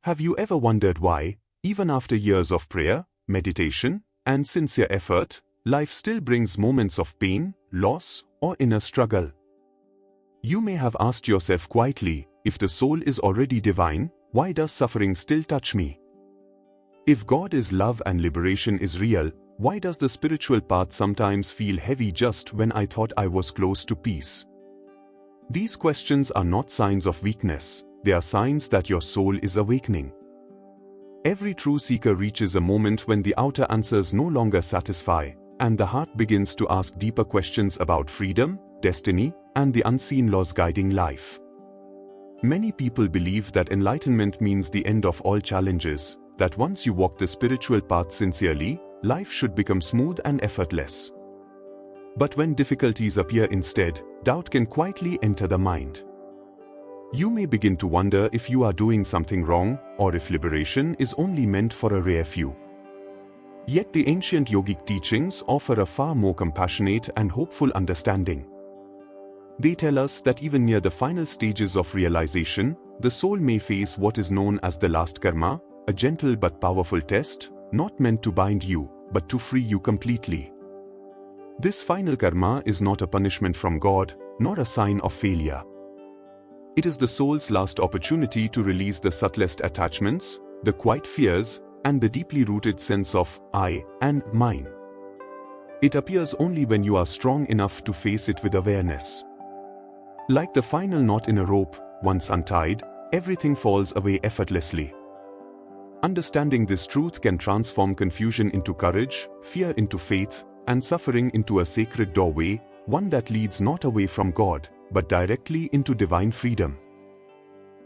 Have you ever wondered why, even after years of prayer, meditation, and sincere effort, life still brings moments of pain, loss, or inner struggle? You may have asked yourself quietly, if the soul is already divine, why does suffering still touch me? If God is love and liberation is real, why does the spiritual path sometimes feel heavy just when I thought I was close to peace? These questions are not signs of weakness, they are signs that your soul is awakening. Every true seeker reaches a moment when the outer answers no longer satisfy, and the heart begins to ask deeper questions about freedom, destiny, and the unseen laws guiding life. Many people believe that enlightenment means the end of all challenges, that once you walk the spiritual path sincerely, life should become smooth and effortless. But when difficulties appear instead, doubt can quietly enter the mind. You may begin to wonder if you are doing something wrong, or if liberation is only meant for a rare few. Yet the ancient yogic teachings offer a far more compassionate and hopeful understanding. They tell us that even near the final stages of realization, the soul may face what is known as the last karma, a gentle but powerful test, not meant to bind you, but to free you completely. This final karma is not a punishment from God, nor a sign of failure. It is the soul's last opportunity to release the subtlest attachments, the quiet fears, and the deeply rooted sense of I and mine. It appears only when you are strong enough to face it with awareness. Like the final knot in a rope, once untied, everything falls away effortlessly. Understanding this truth can transform confusion into courage, fear into faith, and suffering into a sacred doorway, one that leads not away from God, but directly into divine freedom.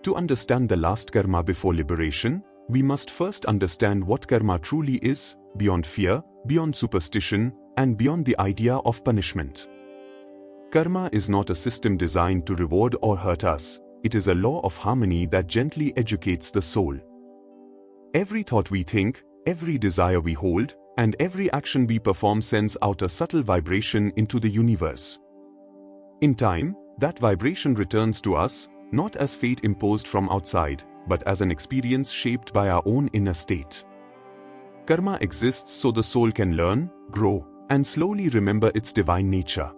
To understand the last karma before liberation, we must first understand what karma truly is, beyond fear, beyond superstition, and beyond the idea of punishment. Karma is not a system designed to reward or hurt us, it is a law of harmony that gently educates the soul. Every thought we think, every desire we hold, and every action we perform sends out a subtle vibration into the universe. In time, that vibration returns to us, not as fate imposed from outside, but as an experience shaped by our own inner state. Karma exists so the soul can learn, grow, and slowly remember its divine nature.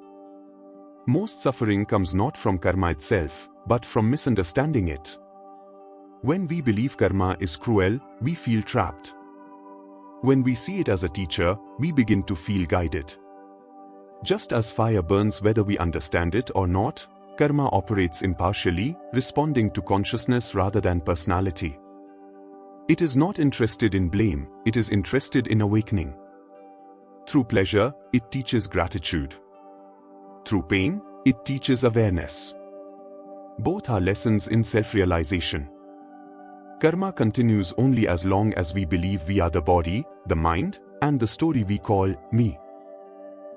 Most suffering comes not from karma itself, but from misunderstanding it. When we believe karma is cruel, we feel trapped. When we see it as a teacher, we begin to feel guided. Just as fire burns whether we understand it or not, karma operates impartially, responding to consciousness rather than personality. It is not interested in blame, it is interested in awakening. Through pleasure, it teaches gratitude. Through pain, it teaches awareness. Both are lessons in self-realization. Karma continues only as long as we believe we are the body, the mind, and the story we call me.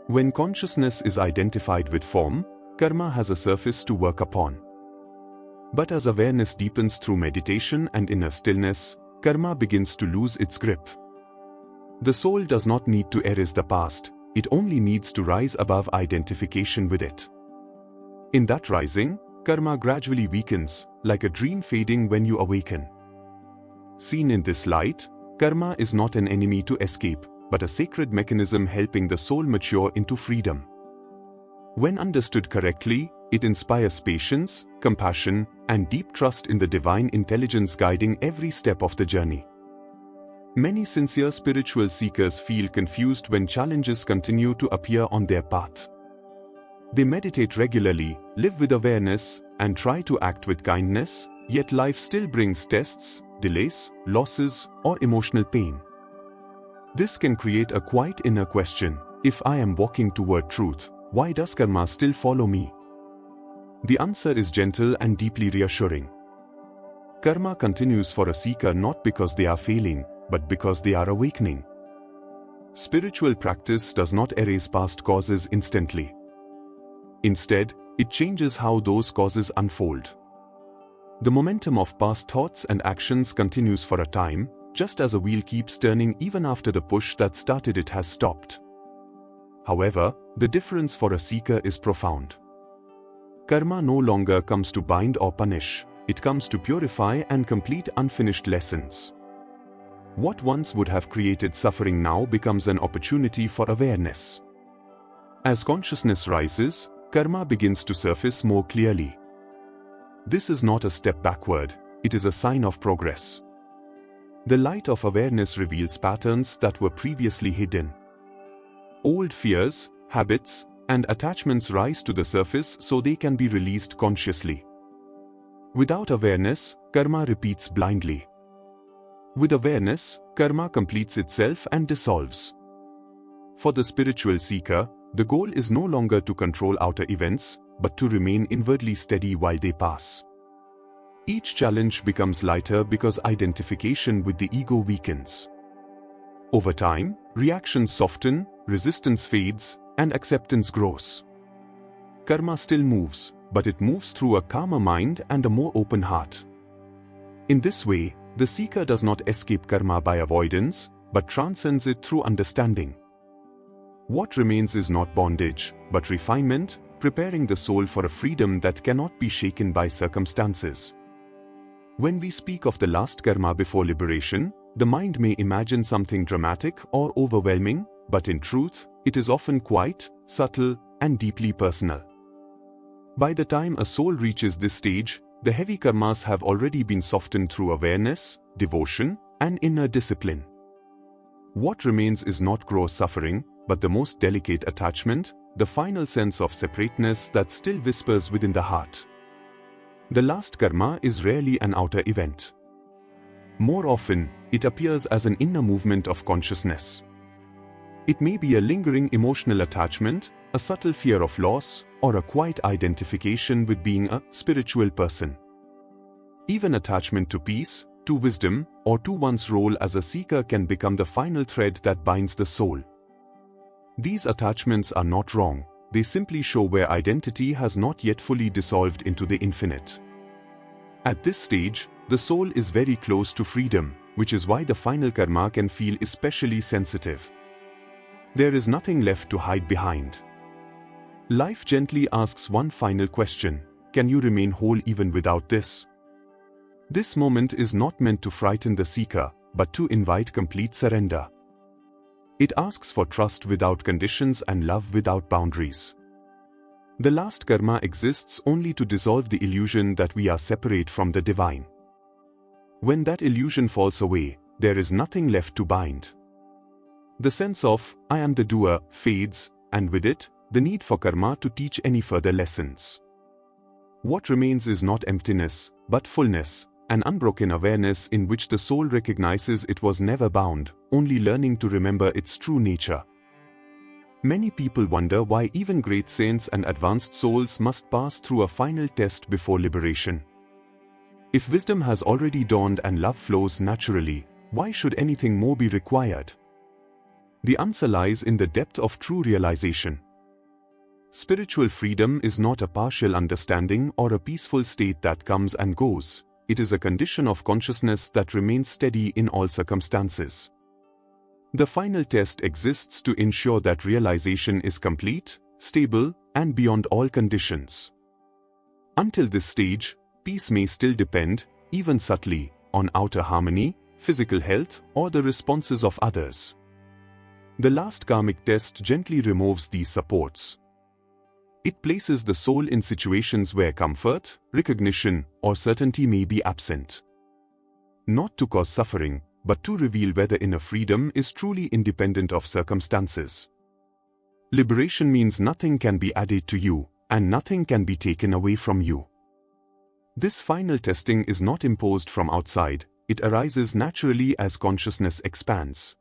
When consciousness is identified with form, karma has a surface to work upon. But as awareness deepens through meditation and inner stillness, karma begins to lose its grip. The soul does not need to erase the past, it only needs to rise above identification with it. In that rising, karma gradually weakens, like a dream fading when you awaken. Seen in this light, karma is not an enemy to escape, but a sacred mechanism helping the soul mature into freedom. When understood correctly, it inspires patience, compassion, and deep trust in the divine intelligence guiding every step of the journey. Many sincere spiritual seekers feel confused when challenges continue to appear on their path. They meditate regularly, live with awareness, and try to act with kindness, yet life still brings tests, delays, losses, or emotional pain. This can create a quiet inner question: if I am walking toward truth, why does karma still follow me? The answer is gentle and deeply reassuring. Karma continues for a seeker not because they are failing, but because they are awakening. Spiritual practice does not erase past causes instantly. Instead, it changes how those causes unfold. The momentum of past thoughts and actions continues for a time, just as a wheel keeps turning even after the push that started it has stopped. However, the difference for a seeker is profound. Karma no longer comes to bind or punish, it comes to purify and complete unfinished lessons. What once would have created suffering now becomes an opportunity for awareness. As consciousness rises, karma begins to surface more clearly. This is not a step backward, it is a sign of progress. The light of awareness reveals patterns that were previously hidden. Old fears, habits, and attachments rise to the surface so they can be released consciously. Without awareness, karma repeats blindly. With awareness, karma completes itself and dissolves. For the spiritual seeker, the goal is no longer to control outer events, but to remain inwardly steady while they pass. Each challenge becomes lighter because identification with the ego weakens. Over time, reactions soften, resistance fades, and acceptance grows. Karma still moves, but it moves through a calmer mind and a more open heart. In this way, the seeker does not escape karma by avoidance, but transcends it through understanding. What remains is not bondage, but refinement, preparing the soul for a freedom that cannot be shaken by circumstances. When we speak of the last karma before liberation, the mind may imagine something dramatic or overwhelming, but in truth, it is often quiet, subtle, and deeply personal. By the time a soul reaches this stage, the heavy karmas have already been softened through awareness, devotion, and inner discipline. What remains is not gross suffering, but the most delicate attachment, the final sense of separateness that still whispers within the heart. The last karma is rarely an outer event. More often, it appears as an inner movement of consciousness. It may be a lingering emotional attachment, a subtle fear of loss, or a quiet identification with being a spiritual person. Even attachment to peace, to wisdom, or to one's role as a seeker can become the final thread that binds the soul. These attachments are not wrong, they simply show where identity has not yet fully dissolved into the infinite. At this stage, the soul is very close to freedom, which is why the final karma can feel especially sensitive. There is nothing left to hide behind. Life gently asks one final question: can you remain whole even without this? This moment is not meant to frighten the seeker, but to invite complete surrender. It asks for trust without conditions and love without boundaries. The last karma exists only to dissolve the illusion that we are separate from the divine. When that illusion falls away, there is nothing left to bind. The sense of "I am the doer" fades, and with it, the need for karma to teach any further lessons. What remains is not emptiness, but fullness, an unbroken awareness in which the soul recognizes it was never bound, only learning to remember its true nature. Many people wonder why even great saints and advanced souls must pass through a final test before liberation. If wisdom has already dawned and love flows naturally, why should anything more be required? The answer lies in the depth of true realization. Spiritual freedom is not a partial understanding or a peaceful state that comes and goes. It is a condition of consciousness that remains steady in all circumstances. The final test exists to ensure that realization is complete, stable, and beyond all conditions. Until this stage, peace may still depend, even subtly, on outer harmony, physical health, or the responses of others. The last karmic test gently removes these supports. It places the soul in situations where comfort, recognition, or certainty may be absent. Not to cause suffering, but to reveal whether inner freedom is truly independent of circumstances. Liberation means nothing can be added to you, and nothing can be taken away from you. This final testing is not imposed from outside, it arises naturally as consciousness expands.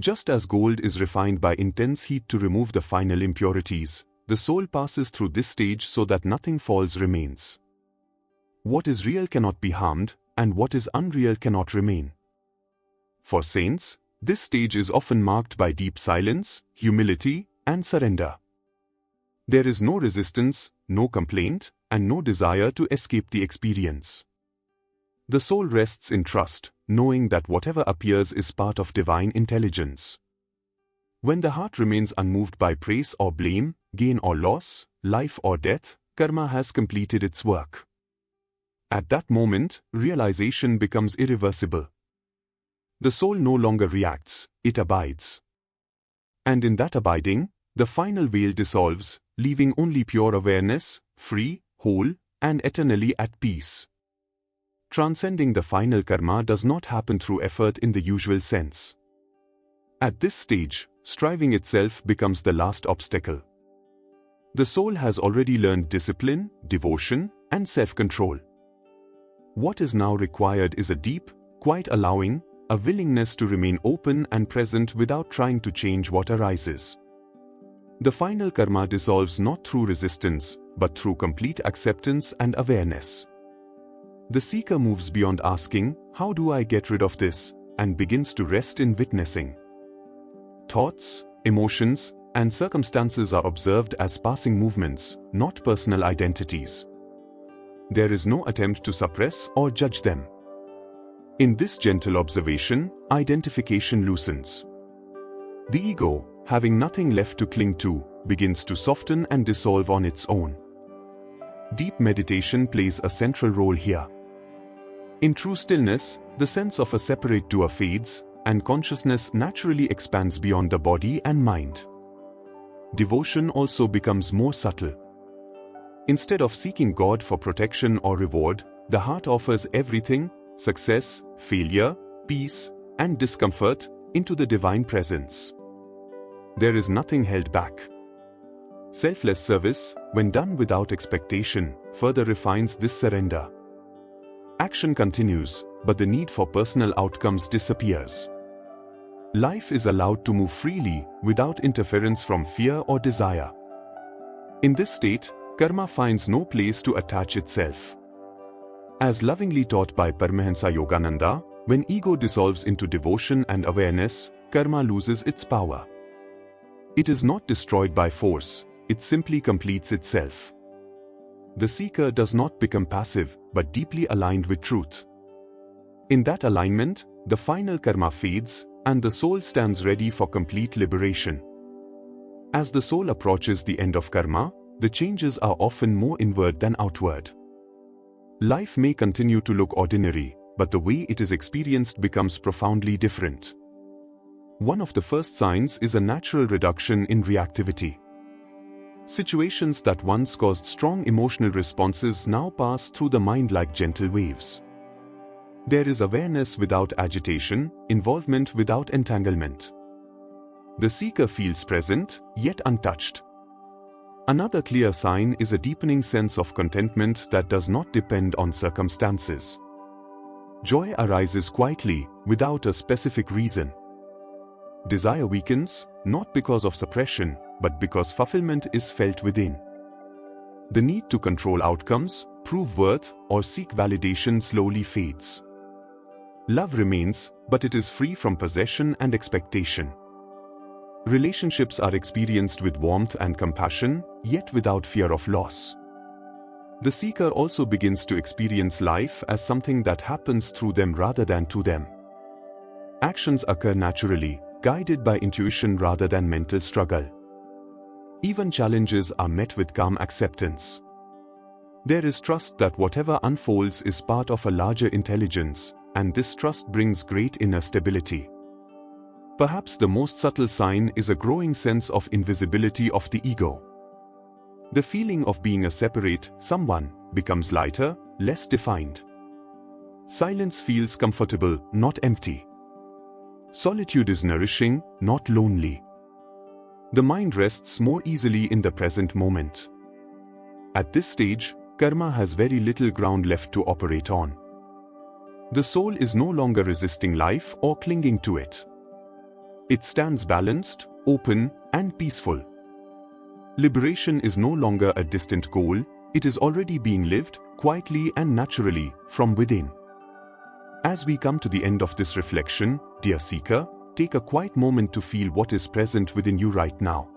Just as gold is refined by intense heat to remove the final impurities, the soul passes through this stage so that nothing false remains. What is real cannot be harmed, and what is unreal cannot remain. For saints, this stage is often marked by deep silence, humility, and surrender. There is no resistance, no complaint, and no desire to escape the experience. The soul rests in trust, knowing that whatever appears is part of divine intelligence. When the heart remains unmoved by praise or blame, gain or loss, life or death, karma has completed its work. At that moment, realization becomes irreversible. The soul no longer reacts, it abides. And in that abiding, the final veil dissolves, leaving only pure awareness, free, whole, and eternally at peace. Transcending the final karma does not happen through effort in the usual sense. At this stage, striving itself becomes the last obstacle. The soul has already learned discipline, devotion, and self-control. What is now required is a deep, quiet allowing, a willingness to remain open and present without trying to change what arises. The final karma dissolves not through resistance, but through complete acceptance and awareness. The seeker moves beyond asking, "How do I get rid of this?" and begins to rest in witnessing. Thoughts, emotions, and circumstances are observed as passing movements, not personal identities. There is no attempt to suppress or judge them. In this gentle observation, identification loosens. The ego, having nothing left to cling to, begins to soften and dissolve on its own. Deep meditation plays a central role here. In true stillness, the sense of a separate doer fades, and consciousness naturally expands beyond the body and mind. Devotion also becomes more subtle. Instead of seeking God for protection or reward, the heart offers everything, success, failure, peace, and discomfort, into the divine presence. There is nothing held back. Selfless service, when done without expectation, further refines this surrender. Action continues, but the need for personal outcomes disappears. Life is allowed to move freely, without interference from fear or desire. In this state, karma finds no place to attach itself. As lovingly taught by Paramahansa Yogananda, when ego dissolves into devotion and awareness, karma loses its power. It is not destroyed by force, it simply completes itself. The seeker does not become passive, but deeply aligned with truth. In that alignment, the final karma fades, and the soul stands ready for complete liberation. As the soul approaches the end of karma, the changes are often more inward than outward. Life may continue to look ordinary, but the way it is experienced becomes profoundly different. One of the first signs is a natural reduction in reactivity. Situations that once caused strong emotional responses now pass through the mind like gentle waves. There is awareness without agitation, involvement without entanglement. The seeker feels present, yet untouched. Another clear sign is a deepening sense of contentment that does not depend on circumstances. Joy arises quietly, without a specific reason. Desire weakens, not because of suppression, but because fulfillment is felt within. The need to control outcomes, prove worth, or seek validation slowly fades. Love remains, but it is free from possession and expectation. Relationships are experienced with warmth and compassion, yet without fear of loss. The seeker also begins to experience life as something that happens through them rather than to them. Actions occur naturally, guided by intuition rather than mental struggle. Even challenges are met with calm acceptance. There is trust that whatever unfolds is part of a larger intelligence, and this trust brings great inner stability. Perhaps the most subtle sign is a growing sense of invisibility of the ego. The feeling of being a separate someone becomes lighter, less defined. Silence feels comfortable, not empty. Solitude is nourishing, not lonely. The mind rests more easily in the present moment. At this stage, karma has very little ground left to operate on. The soul is no longer resisting life or clinging to it. It stands balanced, open, and peaceful. Liberation is no longer a distant goal, it is already being lived, quietly and naturally, from within. As we come to the end of this reflection, dear seeker, take a quiet moment to feel what is present within you right now.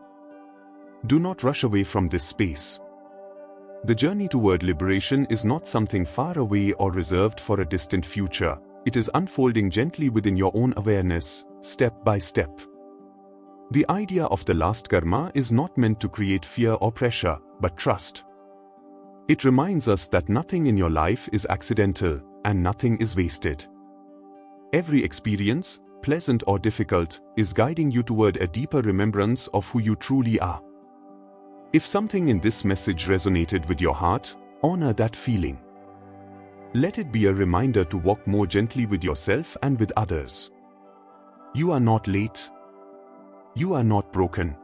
Do not rush away from this space. The journey toward liberation is not something far away or reserved for a distant future. It is unfolding gently within your own awareness, step by step. The idea of the last karma is not meant to create fear or pressure, but trust. It reminds us that nothing in your life is accidental and nothing is wasted. Every experience, pleasant or difficult, is guiding you toward a deeper remembrance of who you truly are. If something in this message resonated with your heart, honor that feeling. Let it be a reminder to walk more gently with yourself and with others. You are not late. You are not broken.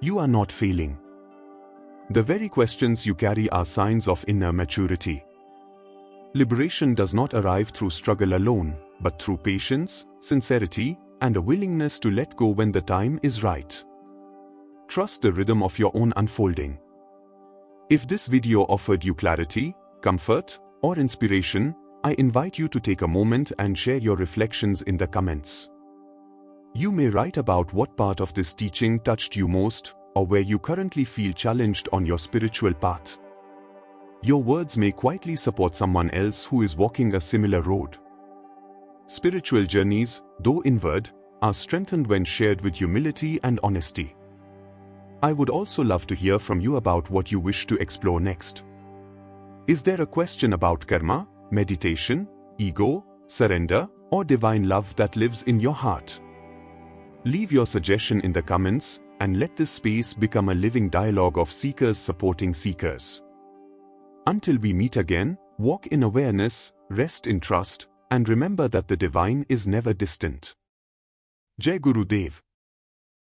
You are not failing. The very questions you carry are signs of inner maturity. Liberation does not arrive through struggle alone, but through patience, sincerity, and a willingness to let go when the time is right. Trust the rhythm of your own unfolding. If this video offered you clarity, comfort, or inspiration, I invite you to take a moment and share your reflections in the comments. You may write about what part of this teaching touched you most, or where you currently feel challenged on your spiritual path. Your words may quietly support someone else who is walking a similar road. Spiritual journeys, though inward, are strengthened when shared with humility and honesty. I would also love to hear from you about what you wish to explore next. Is there a question about karma, meditation, ego, surrender, or divine love that lives in your heart? Leave your suggestion in the comments and let this space become a living dialogue of seekers supporting seekers. Until we meet again, walk in awareness, rest in trust, and remember that the divine is never distant. Jai Gurudev.